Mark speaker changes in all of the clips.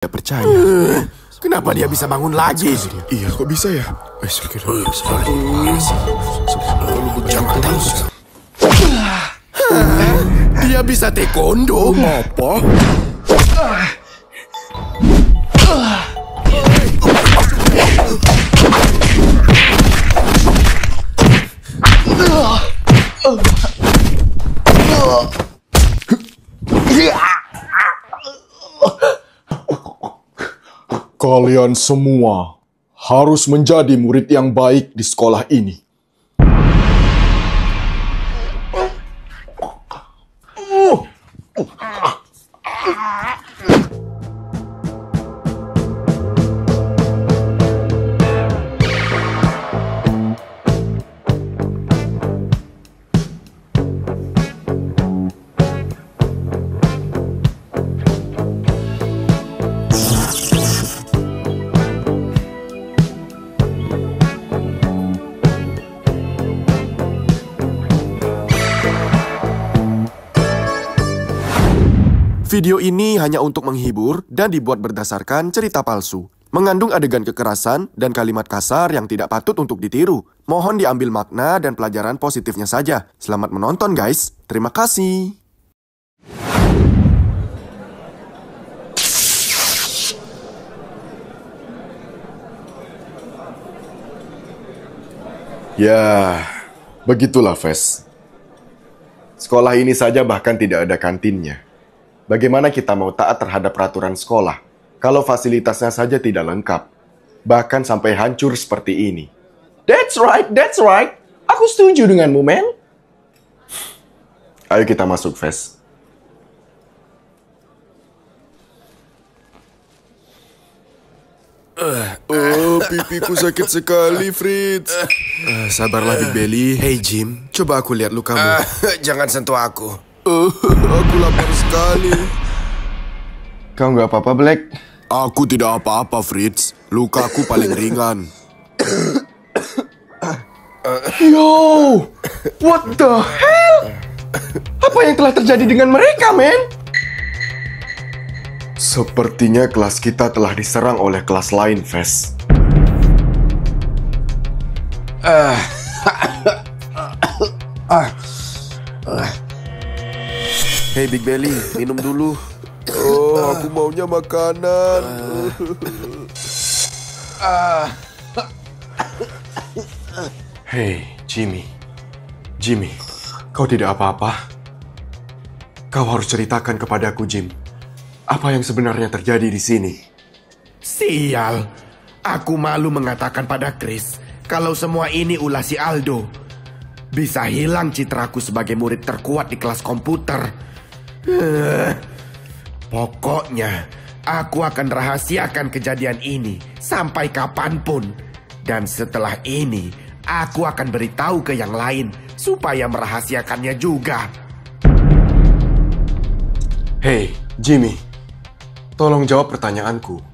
Speaker 1: Tidak percaya.
Speaker 2: Kenapa dia bisa bangun lagi?
Speaker 1: Iya, kok bisa ya?
Speaker 2: Jangan tahu. Dia bisa taekwondo.
Speaker 1: Apa? Kalian semua harus menjadi murid yang baik di sekolah ini. Video ini hanya untuk menghibur dan dibuat berdasarkan cerita palsu. Mengandung adegan kekerasan dan kalimat kasar yang tidak patut untuk ditiru. Mohon diambil makna dan pelajaran positifnya saja. Selamat menonton guys. Terima kasih. Ya, begitulah Ves. Sekolah ini saja bahkan tidak ada kantinnya. Bagaimana kita mau taat terhadap peraturan sekolah kalau fasilitasnya saja tidak lengkap, bahkan sampai hancur seperti ini? That's right. Aku setuju denganmu, men. Ayo kita masuk, Ves. Pipiku sakit sekali, Fritz. Sabarlah, Big Belly.
Speaker 2: Hey Jim,
Speaker 1: Coba aku lihat lukamu.
Speaker 2: jangan sentuh aku.
Speaker 1: Aku lapar sekali. Kau nggak apa-apa, Black? Aku tidak apa-apa, Fritz. Lukaku paling ringan.
Speaker 3: Yo, what the hell? Apa yang telah terjadi dengan mereka, men?
Speaker 1: Sepertinya kelas kita telah diserang oleh kelas lain, Ves. Hey Big Belly, minum dulu. Oh, aku maunya makanan. Hey, Jimmy. Jimmy, kau tidak apa-apa? Kau harus ceritakan kepadaku, Jim. Apa yang sebenarnya terjadi di sini?
Speaker 2: Sial. Aku malu mengatakan pada Chris kalau semua ini ulah si Aldo. Bisa hilang citraku sebagai murid terkuat di kelas komputer. Pokoknya, aku akan rahasiakan kejadian ini sampai kapanpun. Dan setelah ini, aku akan beritahu ke yang lain supaya merahasiakannya juga.
Speaker 1: Hey, Jimmy. Tolong jawab pertanyaanku.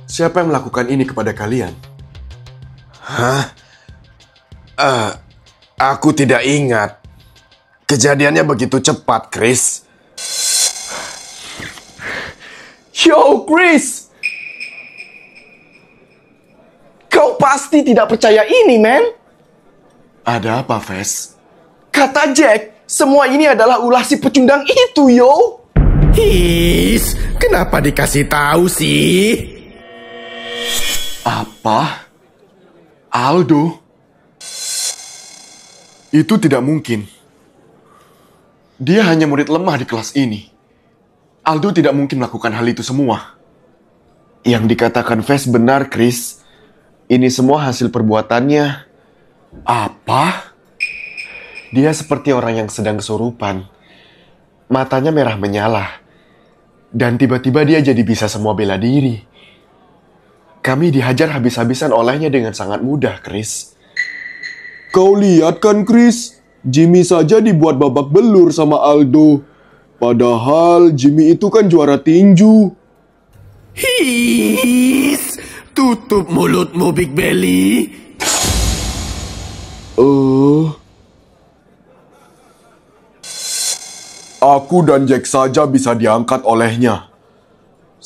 Speaker 1: Siapa yang melakukan ini kepada kalian?
Speaker 2: Hah? Aku tidak ingat. Kejadiannya begitu cepat, Chris.
Speaker 3: Yo, Chris! Kau pasti tidak percaya ini, men?
Speaker 1: Ada apa, Ves?
Speaker 3: Kata Jack, semua ini adalah ulah si pecundang itu, yo!
Speaker 2: His, kenapa dikasih tahu sih?
Speaker 1: Apa? Aldo? Itu tidak mungkin. Dia hanya murid lemah di kelas ini. Aldo tidak mungkin melakukan hal itu semua. Yang dikatakan Ves benar, Chris. Ini semua hasil perbuatannya. Apa? Dia seperti orang yang sedang kesurupan. Matanya merah menyala. Dan tiba-tiba dia jadi bisa semua bela diri. Kami dihajar habis-habisan olehnya dengan sangat mudah, Chris. Kau lihat kan, Chris? Jimmy saja dibuat babak belur sama Aldo. Padahal Jimmy itu kan juara tinju.
Speaker 2: His, tutup mulutmu, Big Belly.
Speaker 1: Aku dan Jack saja bisa diangkat olehnya.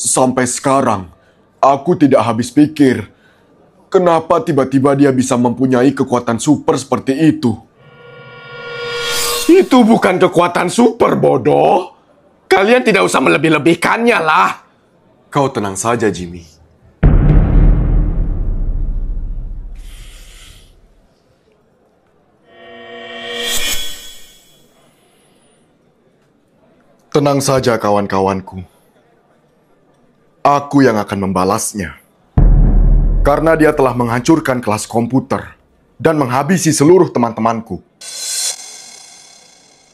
Speaker 1: Sampai sekarang, aku tidak habis pikir. Kenapa tiba-tiba dia bisa mempunyai kekuatan super seperti itu?
Speaker 3: Itu bukan kekuatan super, bodoh. Kalian tidak usah melebih-lebihkannya lah.
Speaker 1: Kau tenang saja, Jimmy. Tenang saja, kawan-kawanku. Aku yang akan membalasnya. Karena dia telah menghancurkan kelas komputer dan menghabisi seluruh teman-temanku.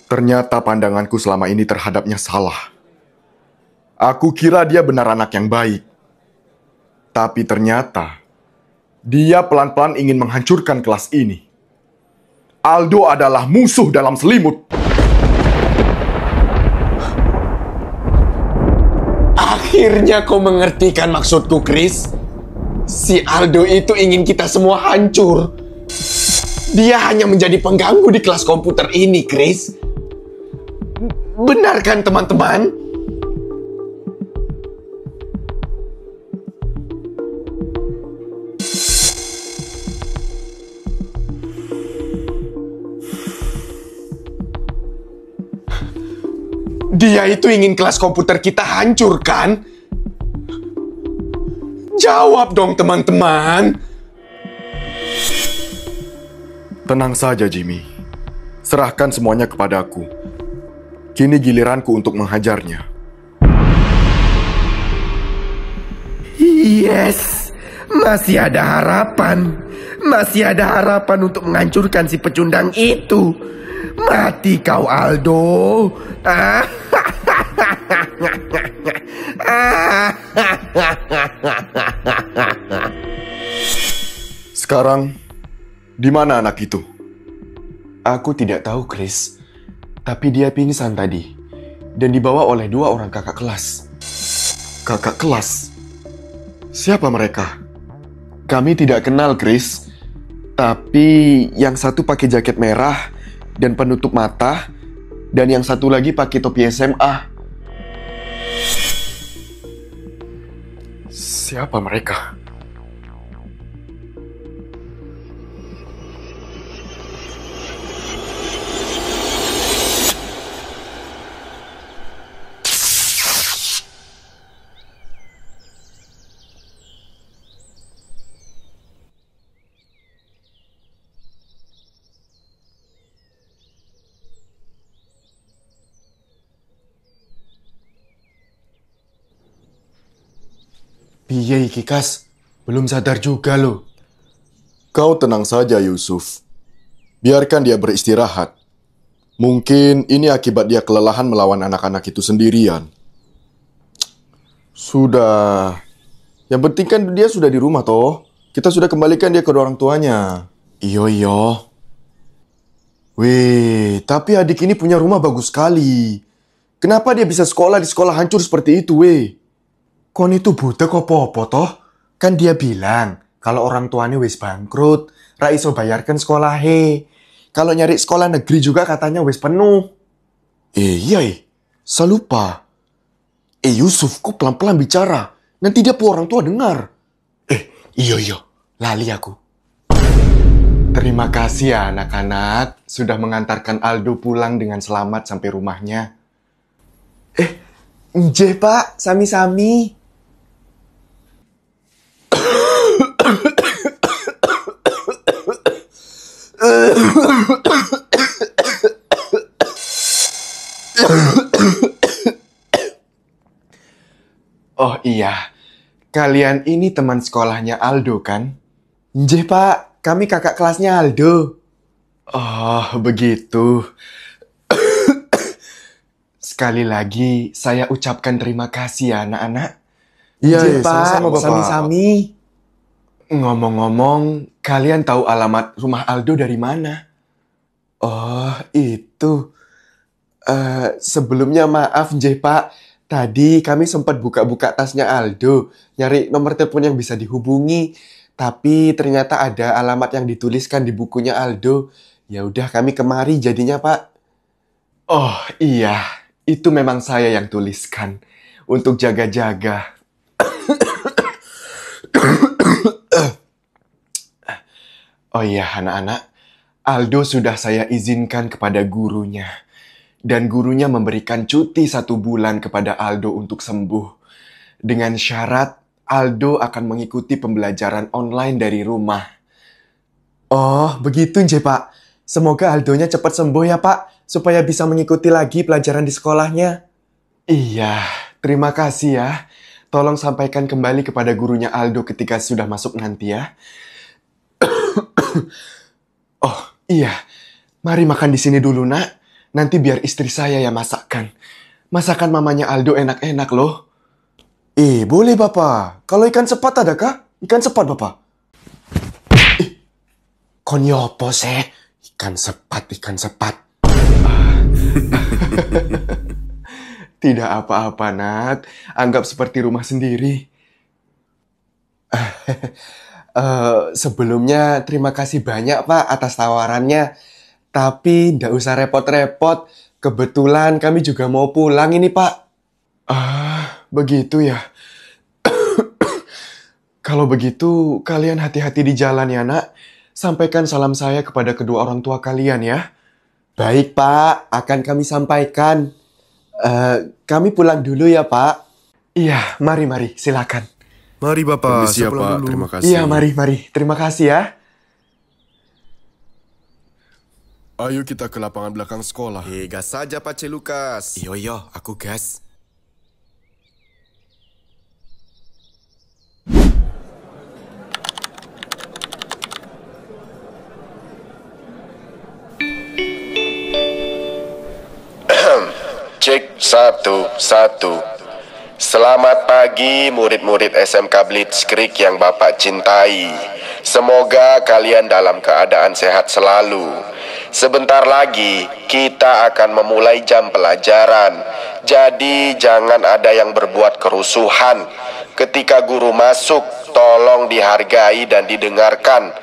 Speaker 1: Ternyata pandanganku selama ini terhadapnya salah. Aku kira dia benar anak yang baik. Tapi ternyata dia pelan-pelan ingin menghancurkan kelas ini. Aldo adalah musuh dalam selimut.
Speaker 3: Akhirnya kau mengerti kan maksudku, Chris? Si Aldo itu ingin kita semua hancur. Dia hanya menjadi pengganggu di kelas komputer ini, Chris. Benar kan, teman-teman? Dia itu ingin kelas komputer kita hancur, kan? Jawab dong, teman-teman.
Speaker 1: Tenang saja, Jimmy. Serahkan semuanya kepadaku. Kini giliranku untuk menghajarnya.
Speaker 2: Yes, masih ada harapan. Masih ada harapan untuk menghancurkan si pecundang itu. Mati kau, Aldo.
Speaker 1: Sekarang, di mana anak itu?
Speaker 3: Aku tidak tahu, Chris. Tapi dia pingsan tadi. Dan dibawa oleh 2 orang kakak kelas.
Speaker 1: Kakak kelas? Siapa mereka?
Speaker 3: Kami tidak kenal, Chris. Tapi yang satu pakai jaket merah dan penutup mata. Dan yang satu lagi pakai topi SMA.
Speaker 1: Siapa mereka?
Speaker 3: Piye iki, Kas? Belum sadar juga loh.
Speaker 1: Kau tenang saja, Yusuf. Biarkan dia beristirahat. Mungkin ini akibat dia kelelahan melawan anak-anak itu sendirian. Sudah. Yang penting kan dia sudah di rumah, toh. Kita sudah kembalikan dia ke orang tuanya.
Speaker 3: Iyo.
Speaker 1: Weh, tapi adik ini punya rumah bagus sekali. Kenapa dia bisa sekolah di sekolah hancur seperti itu, weh?
Speaker 3: Kon itu budak apa-apa toh? Kan dia bilang kalau orang tuanya wis bangkrut, ra iso bayarkan sekolah he. Kalau nyari sekolah negeri juga katanya wis penuh.
Speaker 1: Iya, saya lupa. Yusuf, kok pelan-pelan bicara? Nanti dia orang tua dengar.
Speaker 3: Iyo, lali aku. Terima kasih ya anak-anak sudah mengantarkan Aldo pulang dengan selamat sampai rumahnya. Nggih, Pak, sami-sami. Oh iya, kalian ini teman sekolahnya Aldo kan? Nggih, Pak, kami kakak kelasnya Aldo. Oh, begitu. Sekali lagi, saya ucapkan terima kasih ya anak-anak.
Speaker 1: Iya,
Speaker 3: Nggih, Pak,
Speaker 1: sama-sama, Bapak.
Speaker 3: sami-sami. Ngomong-ngomong, kalian tahu alamat rumah Aldo dari mana? Oh, itu. Sebelumnya maaf, nggih, Pak. Tadi kami sempat buka-buka tasnya Aldo, nyari nomor telepon yang bisa dihubungi. Tapi ternyata ada alamat yang dituliskan di bukunya Aldo. Ya udah kami kemari jadinya, Pak. Oh, iya. Itu memang saya yang tuliskan. Untuk jaga-jaga.
Speaker 1: Oh iya, anak-anak. Aldo sudah saya izinkan kepada gurunya. Dan gurunya memberikan cuti 1 bulan kepada Aldo untuk sembuh. Dengan syarat Aldo akan mengikuti pembelajaran online dari rumah.
Speaker 3: Oh, begitu nje, Pak. Semoga Aldonya cepat sembuh ya, Pak. Supaya bisa mengikuti lagi pelajaran di sekolahnya.
Speaker 1: Iya, terima kasih ya. Tolong sampaikan kembali kepada gurunya Aldo ketika sudah masuk nanti ya. Oh, iya. Mari makan di sini dulu, Nak. Nanti biar istri saya yang masakkan. Masakan mamanya Aldo enak-enak loh.
Speaker 3: Boleh, Bapak. Kalau ikan sepat adakah? Ikan sepat, Bapak.
Speaker 1: Kon yopo seh? Ikan sepat. Tidak apa-apa, Nat. Anggap seperti rumah sendiri.
Speaker 3: Sebelumnya terima kasih banyak, Pak, atas tawarannya. Tapi ndak usah repot-repot. Kebetulan kami juga mau pulang ini, Pak.
Speaker 1: Begitu ya. Kalau begitu, kalian hati-hati di jalan ya, Nak. Sampaikan salam saya kepada kedua orang tua kalian ya.
Speaker 3: Baik, Pak. Akan kami sampaikan. Kami pulang dulu ya, Pak.
Speaker 1: Iya, mari, silakan.
Speaker 2: Mari Bapak,
Speaker 4: Permisi ya, Pak. Terima kasih.
Speaker 1: Iya, mari. Terima kasih ya.
Speaker 4: Ayo kita ke lapangan belakang sekolah.
Speaker 2: Gas saja Pak C. Lukas. Iyo, aku gas.
Speaker 5: Cek 1. Selamat pagi murid-murid SMK Blitzkrieg yang Bapak cintai. Semoga kalian dalam keadaan sehat selalu. Sebentar lagi kita akan memulai jam pelajaran. Jadi jangan ada yang berbuat kerusuhan. Ketika guru masuk, tolong dihargai dan didengarkan.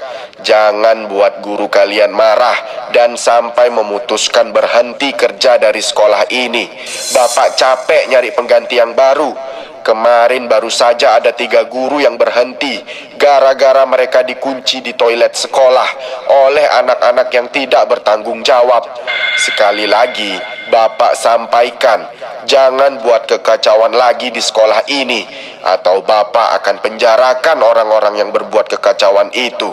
Speaker 5: Jangan buat guru kalian marah dan sampai memutuskan berhenti kerja dari sekolah ini. Bapak capek nyari pengganti yang baru. Kemarin baru saja ada 3 guru yang berhenti gara-gara mereka dikunci di toilet sekolah oleh anak-anak yang tidak bertanggung jawab. Sekali lagi, Bapak sampaikan, jangan buat kekacauan lagi di sekolah ini, atau Bapak akan penjarakan orang-orang yang berbuat kekacauan itu.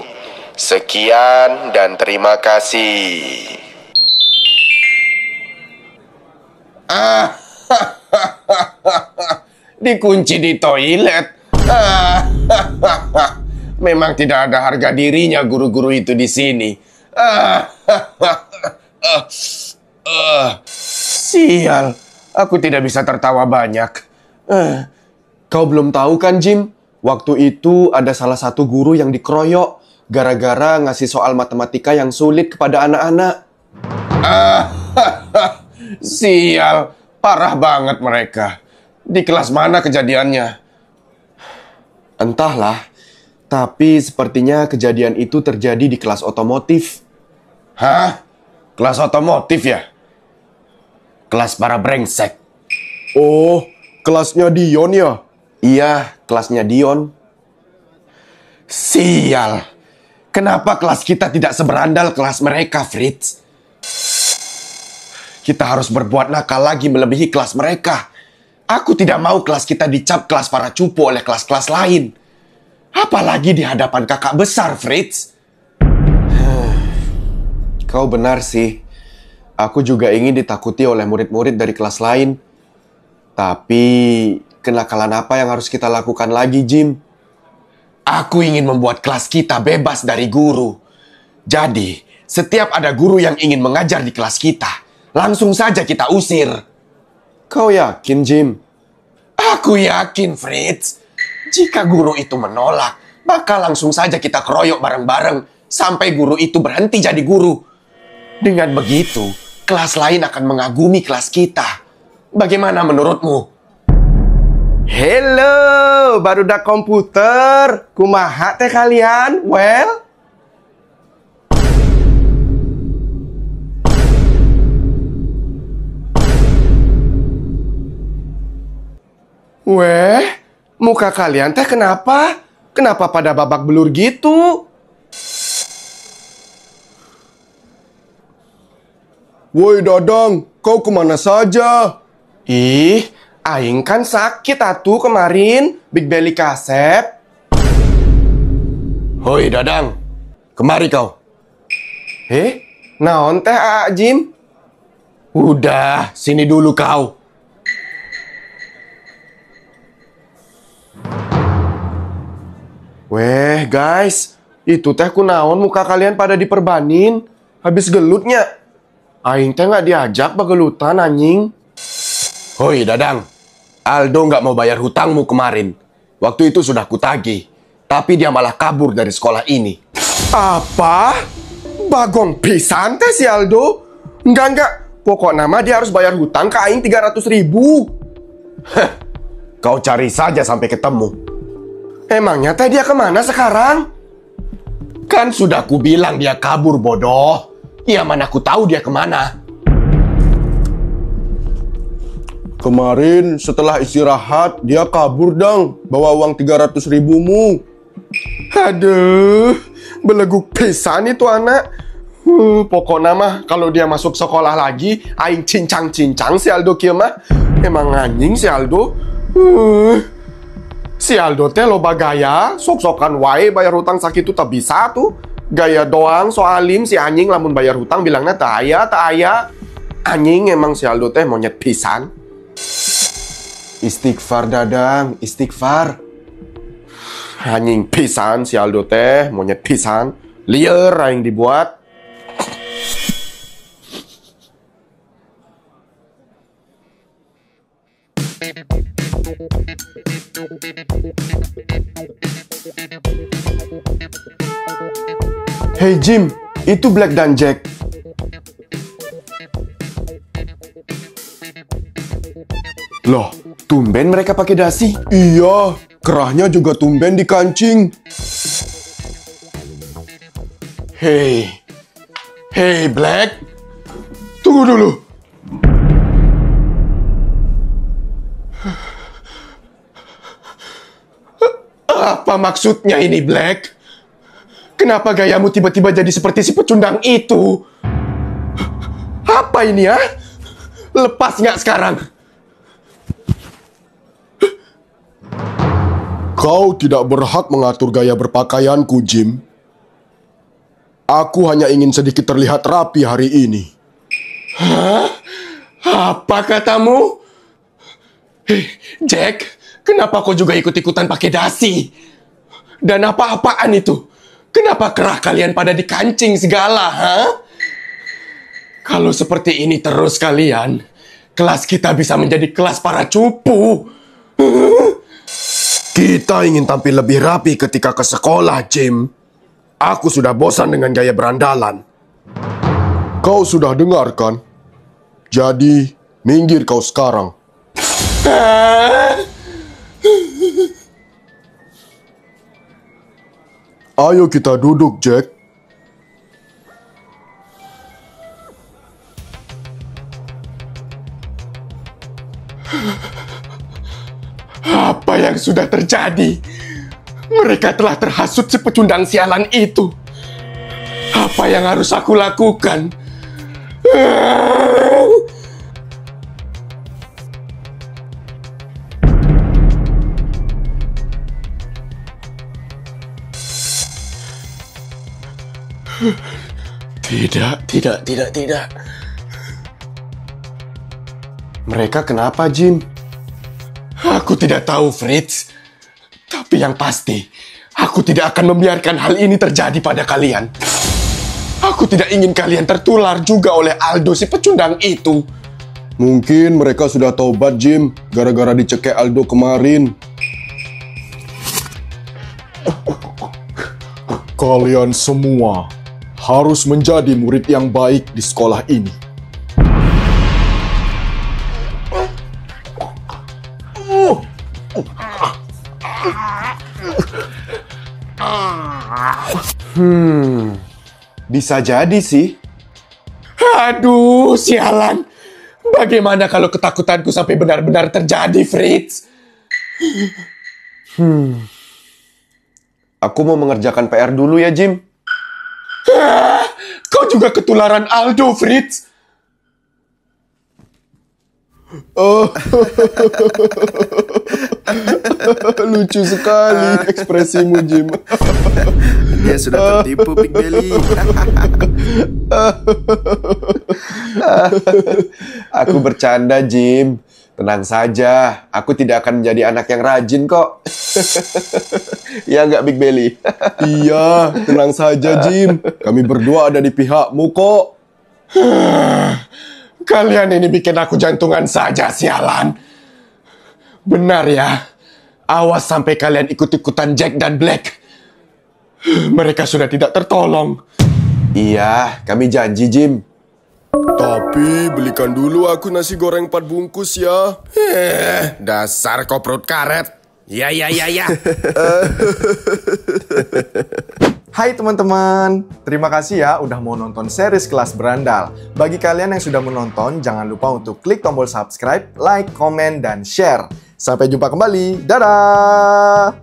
Speaker 5: Sekian dan terima kasih.
Speaker 2: Dikunci di toilet. Memang tidak ada harga dirinya guru-guru itu di sini. Sial, aku tidak bisa tertawa banyak.
Speaker 1: Kau belum tahu kan, Jim? Waktu itu ada salah satu guru yang dikeroyok gara-gara ngasih soal matematika yang sulit kepada anak-anak.
Speaker 2: Sial, parah banget mereka. Di kelas mana kejadiannya?
Speaker 1: Entahlah, tapi sepertinya kejadian itu terjadi di kelas otomotif.
Speaker 2: Hah? Kelas otomotif ya? Kelas para brengsek.
Speaker 1: Oh, kelasnya Dion ya? Iya, kelasnya Dion.
Speaker 2: Sial. Kenapa kelas kita tidak seberandal kelas mereka, Fritz? Kita harus berbuat nakal lagi melebihi kelas mereka. Aku tidak mau kelas kita dicap kelas para cupu oleh kelas-kelas lain. Apalagi di hadapan kakak besar, Fritz.
Speaker 1: Kau benar sih. Aku juga ingin ditakuti oleh murid-murid dari kelas lain. Tapi, kenakalan apa yang harus kita lakukan lagi, Jim?
Speaker 2: Aku ingin membuat kelas kita bebas dari guru. Jadi, setiap ada guru yang ingin mengajar di kelas kita, langsung saja kita usir.
Speaker 1: Kau yakin, Jim?
Speaker 2: Aku yakin, Fritz. Jika guru itu menolak, maka langsung saja kita keroyok bareng-bareng sampai guru itu berhenti jadi guru. Dengan begitu, kelas lain akan mengagumi kelas kita. Bagaimana menurutmu?
Speaker 3: Hello, barudak komputer. Kumaha teh kalian? Well? Weh, muka kalian teh kenapa? Kenapa pada babak belur gitu?
Speaker 4: Woi Dadang, kau kemana saja?
Speaker 3: Ih, aing kan sakit atuh kemarin, Big Belly Kasep.
Speaker 1: Hoi Dadang, kemari kau.
Speaker 3: Naon teh Jim?
Speaker 1: Udah, sini dulu kau.
Speaker 3: Weh guys, itu teh kunaon muka kalian pada diperbanin? Habis gelutnya. Aing teh nggak diajak bagelutan anjing.
Speaker 1: Hoi Dadang, Aldo nggak mau bayar hutangmu kemarin. Waktu itu sudah kutagih, tapi dia malah kabur dari sekolah ini.
Speaker 3: Apa? Bagong pisan teh si Aldo? Enggak. Pokok nama dia harus bayar hutang ke aing 300.000.
Speaker 1: Kau cari saja sampai ketemu.
Speaker 3: Emangnya teh dia kemana sekarang?
Speaker 1: Kan sudah kubilang dia kabur, bodoh. Ya mana ku tahu dia kemana.
Speaker 4: Kemarin setelah istirahat, dia kabur dang, bawa uang 300.000-mu.
Speaker 3: Aduh, beleguk pisan itu anak. Pokoknya mah kalau dia masuk sekolah lagi, aing cincang-cincang si Aldo kieu mah. Emang anjing si Aldo. Si Aldo teh loba gaya, sok-sokan wae bayar hutang sakitu tak bisa tuh. Gaya doang soalim si anjing lamun bayar hutang bilangnya tak aya. Anjing emang si Aldo teh monyet pisan.
Speaker 1: Istighfar Dadang, istighfar.
Speaker 3: Anjing pisan si Aldo teh monyet pisan. Liar aing dibuat. Hey Jim, itu Black dan Jack.
Speaker 4: Loh,
Speaker 3: Tumben mereka pakai dasi.
Speaker 4: iya, kerahnya juga tumben di kancing.
Speaker 3: Hey Black, tunggu dulu. Apa maksudnya ini Black? Kenapa gayamu tiba-tiba jadi seperti si pecundang itu? Apa ini ya? Lepas nggak sekarang?
Speaker 4: Kau tidak berhak mengatur gaya berpakaianku, Jim. Aku hanya ingin sedikit terlihat rapi hari ini.
Speaker 3: Apa katamu? Jack, kenapa kau juga ikut-ikutan pakai dasi? Dan apa-apaan itu? Kenapa kerah kalian pada dikancing segala, ha? Kalau seperti ini terus kalian, kelas kita bisa menjadi kelas para cupu.
Speaker 4: Kita ingin tampil lebih rapi ketika ke sekolah, Jim. Aku sudah bosan dengan gaya berandalan. Kau sudah dengar kan? Jadi, minggir kau sekarang. Ayo kita duduk, Jack.
Speaker 3: Apa yang sudah terjadi? Mereka telah terhasut si pecundang sialan itu. Apa yang harus aku lakukan? Tidak. Mereka kenapa, Jim? Aku tidak tahu, Fritz. Tapi yang pasti, aku tidak akan membiarkan hal ini terjadi pada kalian. Aku tidak ingin kalian tertular juga oleh Aldo si pecundang itu.
Speaker 4: Mungkin mereka sudah taubat, Jim, gara-gara dicekek Aldo kemarin. Kalian semua harus menjadi murid yang baik di sekolah ini.
Speaker 3: Bisa jadi sih.
Speaker 1: Aduh, sialan. Bagaimana kalau ketakutanku sampai benar-benar terjadi, Fritz?
Speaker 3: Aku mau mengerjakan PR dulu ya, Jim.
Speaker 1: Kau juga ketularan Aldo, Fritz.
Speaker 4: Oh. Lucu sekali ekspresimu, Jim.
Speaker 2: Dia sudah tertipu, Big Belly.
Speaker 3: Aku bercanda, Jim. Tenang saja, aku tidak akan menjadi anak yang rajin kok. Iya nggak, Big Belly?
Speaker 4: Iya, tenang saja, Jim. Kami berdua ada di pihakmu kok. Kalian ini bikin aku jantungan saja, sialan. Benar ya. Awas sampai kalian ikut-ikutan Jack dan Black. Mereka sudah tidak tertolong.
Speaker 3: Iya, kami janji, Jim.
Speaker 4: Tapi belikan dulu aku nasi goreng 4 bungkus ya.
Speaker 2: Dasar kau perut karet. Ya.
Speaker 6: Hai teman-teman, terima kasih ya udah mau nonton series Kelas Berandal. Bagi kalian yang sudah menonton, jangan lupa untuk klik tombol subscribe, like, komen, dan share. Sampai jumpa kembali, dadah!